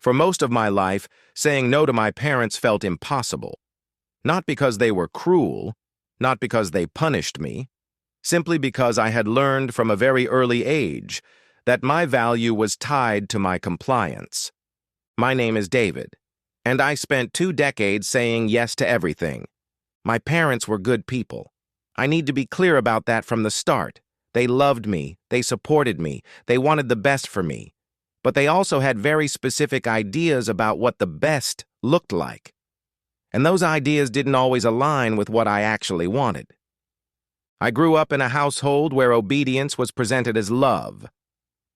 For most of my life, saying no to my parents felt impossible. Not because they were cruel, not because they punished me, simply because I had learned from a very early age that my value was tied to my compliance. My name is David, and I spent 2 decades saying yes to everything. My parents were good people. I need to be clear about that from the start. They loved me, they supported me, they wanted the best for me. But they also had very specific ideas about what the best looked like. And those ideas didn't always align with what I actually wanted. I grew up in a household where obedience was presented as love.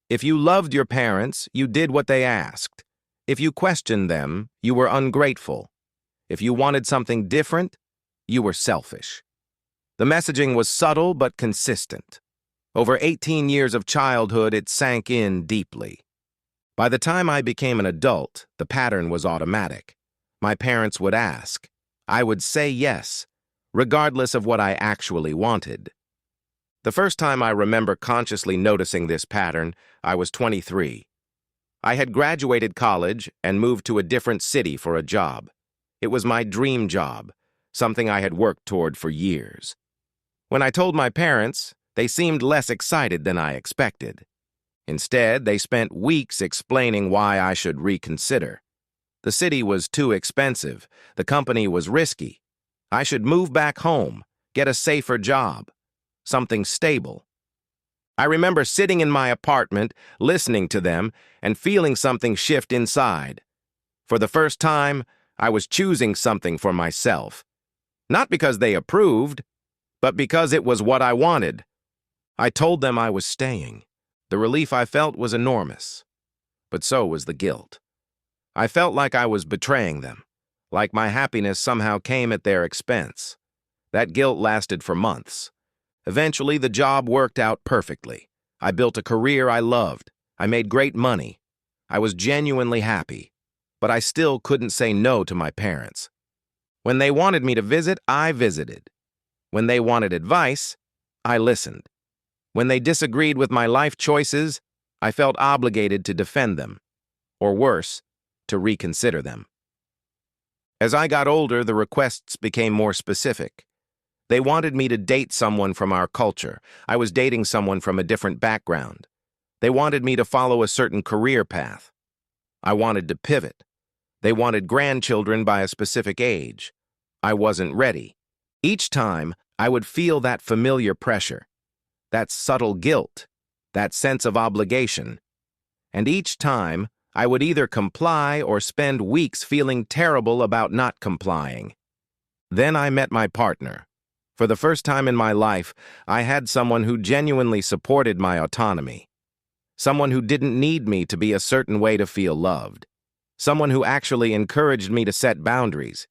If you loved your parents, you did what they asked. If you questioned them, you were ungrateful. If you wanted something different, you were selfish. The messaging was subtle but consistent. Over 18 years of childhood, it sank in deeply. By the time I became an adult, the pattern was automatic. My parents would ask. I would say yes, regardless of what I actually wanted. The first time I remember consciously noticing this pattern, I was 23. I had graduated college and moved to a different city for a job. It was my dream job, something I had worked toward for years. When I told my parents, they seemed less excited than I expected. Instead, they spent weeks explaining why I should reconsider. The city was too expensive. The company was risky. I should move back home, get a safer job, something stable. I remember sitting in my apartment, listening to them, and feeling something shift inside. For the first time, I was choosing something for myself. Not because they approved, but because it was what I wanted. I told them I was staying. The relief I felt was enormous, but so was the guilt. I felt like I was betraying them, like my happiness somehow came at their expense. That guilt lasted for months. Eventually, the job worked out perfectly. I built a career I loved. I made great money. I was genuinely happy, but I still couldn't say no to my parents. When they wanted me to visit, I visited. When they wanted advice, I listened. When they disagreed with my life choices, I felt obligated to defend them, or worse, to reconsider them. As I got older, the requests became more specific. They wanted me to date someone from our culture. I was dating someone from a different background. They wanted me to follow a certain career path. I wanted to pivot. They wanted grandchildren by a specific age. I wasn't ready. Each time, I would feel that familiar pressure, that subtle guilt, that sense of obligation. And each time, I would either comply or spend weeks feeling terrible about not complying. Then I met my partner. For the first time in my life, I had someone who genuinely supported my autonomy. Someone who didn't need me to be a certain way to feel loved. Someone who actually encouraged me to set boundaries.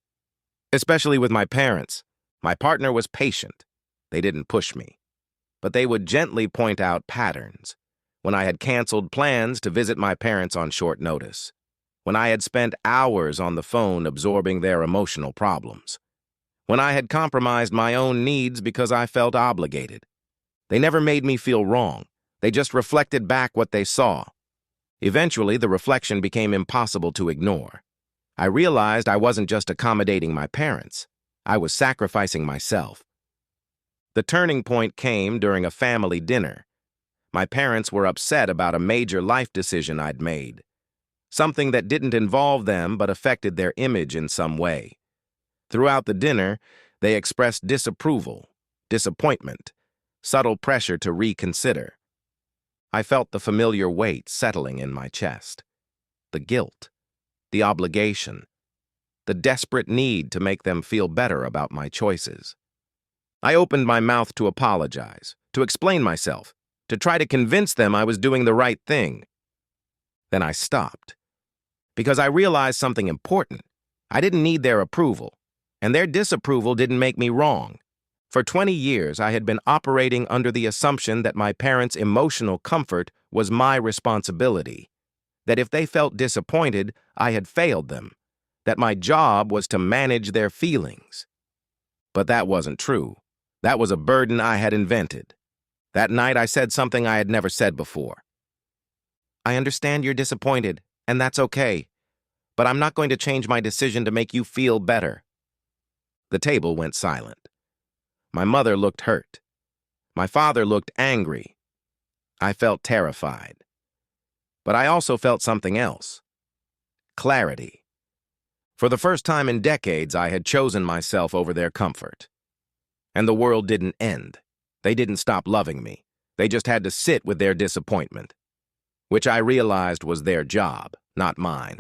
Especially with my parents, my partner was patient. They didn't push me. But they would gently point out patterns. When I had canceled plans to visit my parents on short notice. When I had spent hours on the phone absorbing their emotional problems. When I had compromised my own needs because I felt obligated. They never made me feel wrong. They just reflected back what they saw. Eventually, the reflection became impossible to ignore. I realized I wasn't just accommodating my parents. I was sacrificing myself. The turning point came during a family dinner. My parents were upset about a major life decision I'd made. Something that didn't involve them but affected their image in some way. Throughout the dinner, they expressed disapproval, disappointment, subtle pressure to reconsider. I felt the familiar weight settling in my chest. The guilt, the obligation, the desperate need to make them feel better about my choices. I opened my mouth to apologize, to explain myself, to try to convince them I was doing the right thing. Then I stopped. Because I realized something important. I didn't need their approval, and their disapproval didn't make me wrong. For 20 years, I had been operating under the assumption that my parents' emotional comfort was my responsibility, that if they felt disappointed, I had failed them, that my job was to manage their feelings. But that wasn't true. That was a burden I had invented. That night, I said something I had never said before. I understand you're disappointed, and that's okay. but I'm not going to change my decision to make you feel better." The table went silent. My mother looked hurt. My father looked angry. I felt terrified. But I also felt something else. Clarity. For the first time in decades, I had chosen myself over their comfort. And the world didn't end. They didn't stop loving me. They just had to sit with their disappointment, which I realized was their job, not mine.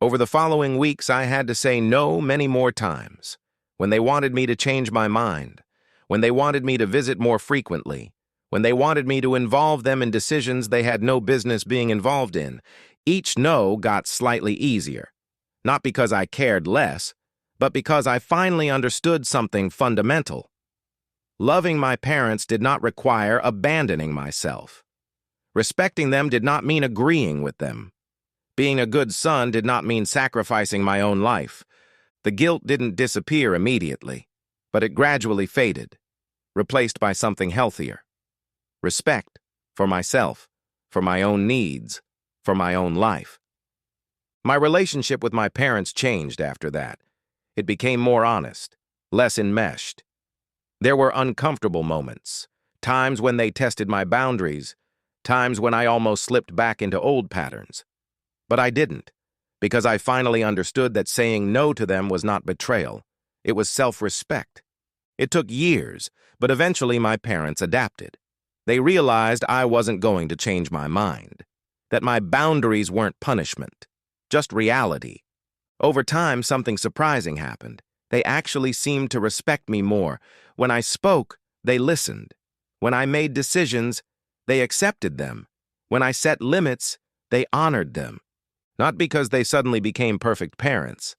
Over the following weeks, I had to say no many more times. When they wanted me to change my mind, when they wanted me to visit more frequently, when they wanted me to involve them in decisions they had no business being involved in, each no got slightly easier. Not because I cared less, but because I finally understood something fundamental. Loving my parents did not require abandoning myself. Respecting them did not mean agreeing with them. Being a good son did not mean sacrificing my own life. The guilt didn't disappear immediately, but it gradually faded, replaced by something healthier. Respect for myself, for my own needs, for my own life. My relationship with my parents changed after that. It became more honest, less enmeshed. There were uncomfortable moments, times when they tested my boundaries, times when I almost slipped back into old patterns. But I didn't, because I finally understood that saying no to them was not betrayal. It was self-respect. It took years, but eventually my parents adapted. They realized I wasn't going to change my mind, that my boundaries weren't punishment, just reality. Over time, something surprising happened. They actually seemed to respect me more. When I spoke, they listened. When I made decisions, they accepted them. When I set limits, they honored them. Not because they suddenly became perfect parents,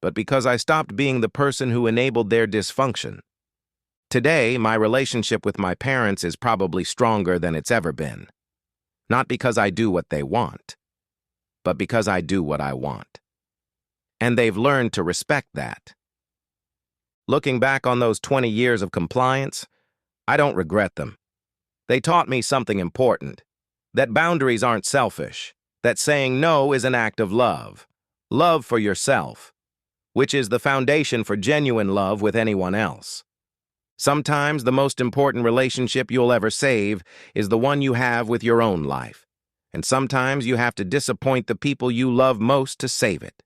but because I stopped being the person who enabled their dysfunction. Today, my relationship with my parents is probably stronger than it's ever been. Not because I do what they want, but because I do what I want. And they've learned to respect that. Looking back on those 20 years of compliance, I don't regret them. They taught me something important, that boundaries aren't selfish, that saying no is an act of love for yourself, which is the foundation for genuine love with anyone else. Sometimes the most important relationship you'll ever save is the one you have with your own life, and sometimes you have to disappoint the people you love most to save it.